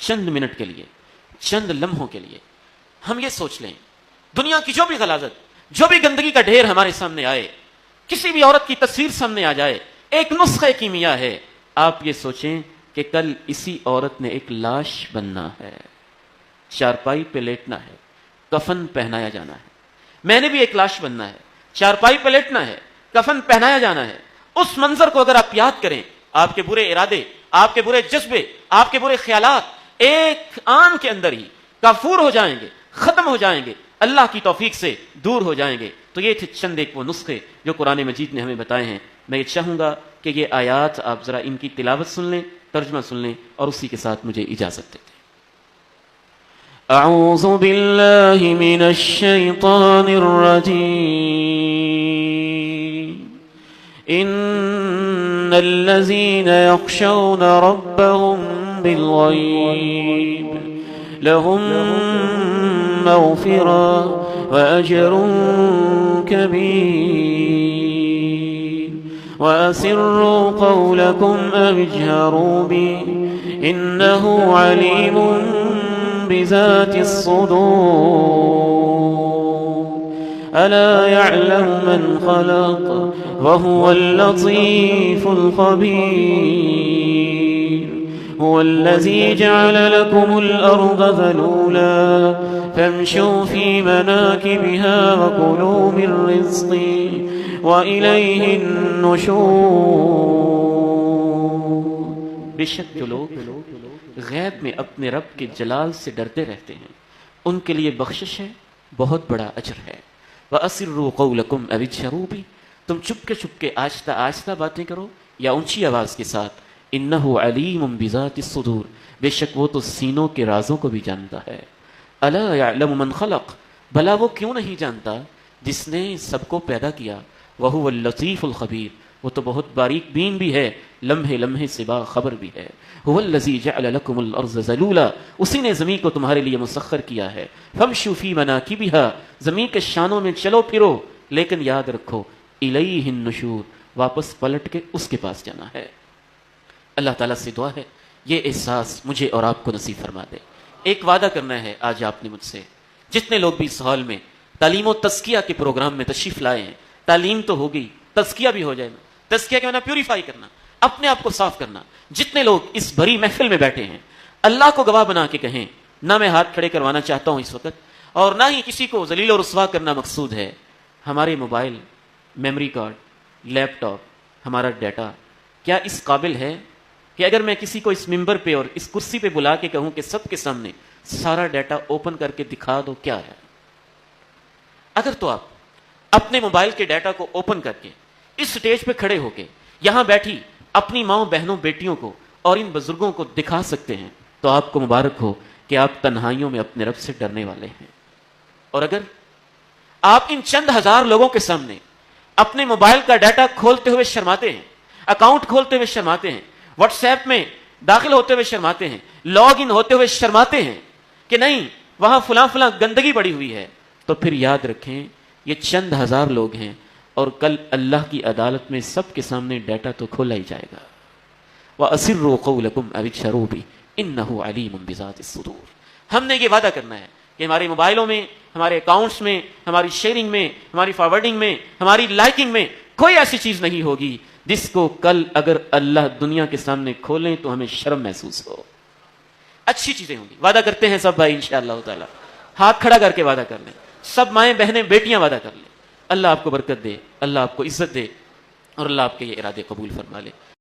چند منٹ کے لیے، چند لمحوں کے لیے ہم یہ سوچ لیں، دنیا کی جو بھی غلاظت، جو بھی گندگی کا ڈھیر ہمارے سامنے آئے، کسی بھی عورت کی تصویر سامنے آ جائے، ایک نسخہ کیمیا ہے، آپ یہ سوچیں کہ کل اسی عورت نے ایک لاش بننا ہے، چارپائی پہ لیٹنا ہے، کفن پہنایا جانا ہے۔ میں نے بھی ایک لاش بننا ہے، چارپائی پہ لیٹنا ہے، کفن پہنایا جانا ہے۔ اس منظر کو اگر آپ یاد کریں، آپ کے برے ارادے، آپ کے برے جذبے، آپ کے برے خیالات ایک آن کے اندر ہی کافور ہو جائیں گے، ختم ہو جائیں گے، اللہ کی توفیق سے دور ہو جائیں گے۔ تو یہ تھے چند ایک وہ نسخے جو قرآن مجید نے ہمیں بتائے ہیں۔ میں یہ چاہوں گا کہ یہ آیات آپ ذرا ان کی تلاوت سن لیں، ترجمہ سن لیں، اور اسی کے ساتھ مجھے اجازت دیں۔ اعوذ باللہ من الشیطان الرجیم ان الذین یخشون ربهم بالغیب لهم مغفرة وأجر كبير وأسروا قولكم أو اجهروا به إنه عليم بذات الصدور ألا يعلم من خلق وهو اللطيف الخبير هو الذي جعل لكم الأرض ذلولا فامشوا في مناكبها وكلوا من رزقه وإليه النشور۔ بے شک جو لوگ غیب میں اپنے رب کے جلال سے ڈرتے رہتے ہیں ان کے لیے بخشش ہے، بہت بڑا اجر ہے۔ وَأَسِرُّوا قَوْلَكُمْ أَوِ اجْهَرُوا بِهِ، تم چپکے آہستہ آہستہ باتیں کرو یا اونچی آواز کے ساتھ۔ انہ علیم بذات الصدور، بے شک وہ تو سینوں کے رازوں کو بھی جانتا ہے۔ الا یعلم من خلق، بھلا وہ کیوں نہیں جانتا جس نے سب کو پیدا کیا۔ وہو اللطیف الخبیر، وہ تو بہت باریک بین بھی ہے، لمحے لمحے سے باخبر بھی ہے۔ هو الذی جعل لکم الارض ذلولا، اسی نے زمین کو تمہارے لیے مسخر کیا ہے۔ فامشوا فی مناکبها، زمین کے شانوں میں چلو پھرو، لیکن یاد رکھو الیہ النشور، واپس پلٹ کے اس کے پاس جانا ہے۔ اللہ تعالیٰ سے دعا ہے یہ احساس مجھے اور آپ کو نصیب فرما دے۔ ایک وعدہ کرنا ہے آج آپ نے مجھ سے، جتنے لوگ بھی اس ہال میں تعلیم و تزکیہ کے پروگرام میں تشریف لائے ہیں، تعلیم تو ہوگی، تزکیہ بھی ہو جائے گا۔ تزکیہ کے معنی پیوریفائی کرنا، اپنے آپ کو صاف کرنا۔ جتنے لوگ اس بھری محفل میں بیٹھے ہیں اللہ کو گواہ بنا کے کہیں، نہ میں ہاتھ کھڑے کروانا چاہتا ہوں اس وقت، اور نہ ہی کسی کو ذلیل و رسوا کرنا مقصود ہے۔ ہمارے موبائل، میموری کارڈ، لیپ ٹاپ، ہمارا ڈیٹا کیا اس قابل ہے کہ اگر میں کسی کو اس ممبر پہ اور اس کرسی پہ بلا کے کہوں کہ سب کے سامنے سارا ڈیٹا اوپن کر کے دکھا دو، کیا ہے؟ اگر تو آپ اپنے موبائل کے ڈیٹا کو اوپن کر کے اس سٹیج پہ کھڑے ہو کے یہاں بیٹھی اپنی ماؤں، بہنوں، بیٹیوں کو اور ان بزرگوں کو دکھا سکتے ہیں تو آپ کو مبارک ہو کہ آپ تنہائیوں میں اپنے رب سے ڈرنے والے ہیں۔ اور اگر آپ ان چند ہزار لوگوں کے سامنے اپنے موبائل کا ڈیٹا کھولتے ہوئے شرماتے ہیں، اکاؤنٹ کھولتے ہوئے شرماتے ہیں، واٹس ایپ میں داخل ہوتے ہوئے شرماتے ہیں، لاگ ان ہوتے ہوئے شرماتے ہیں کہ نہیں وہاں فلاں فلاں گندگی پڑی ہوئی ہے، تو پھر یاد رکھیں یہ چند ہزار لوگ ہیں اور کل اللہ کی عدالت میں سب کے سامنے ڈیٹا تو کھولا ہی جائے گا۔ وَأَسِرُّوا قَوْلَكُمْ أَوِ اجْهَرُوا بِهِ إِنَّهُ عَلِيمٌ بِذَاتِ الصُّدُورِ۔ ہم نے یہ وعدہ کرنا ہے کہ ہمارے موبائلوں میں، ہمارے اکاؤنٹس میں، ہماری شیئرنگ میں، ہماری فارورڈنگ میں، ہماری لائکنگ میں کوئی ایسی چیز نہیں ہوگی جس کو کل اگر اللہ دنیا کے سامنے کھولیں تو ہمیں شرم محسوس ہو۔ اچھی چیزیں ہوں گی، وعدہ کرتے ہیں سب بھائی انشاءاللہ تعالی، ہاتھ کھڑا کر کے وعدہ کر لیں، سب مائیں بہنیں بیٹیاں وعدہ کر لیں۔ اللہ آپ کو برکت دے، اللہ آپ کو عزت دے، اور اللہ آپ کے یہ ارادے قبول فرما لے۔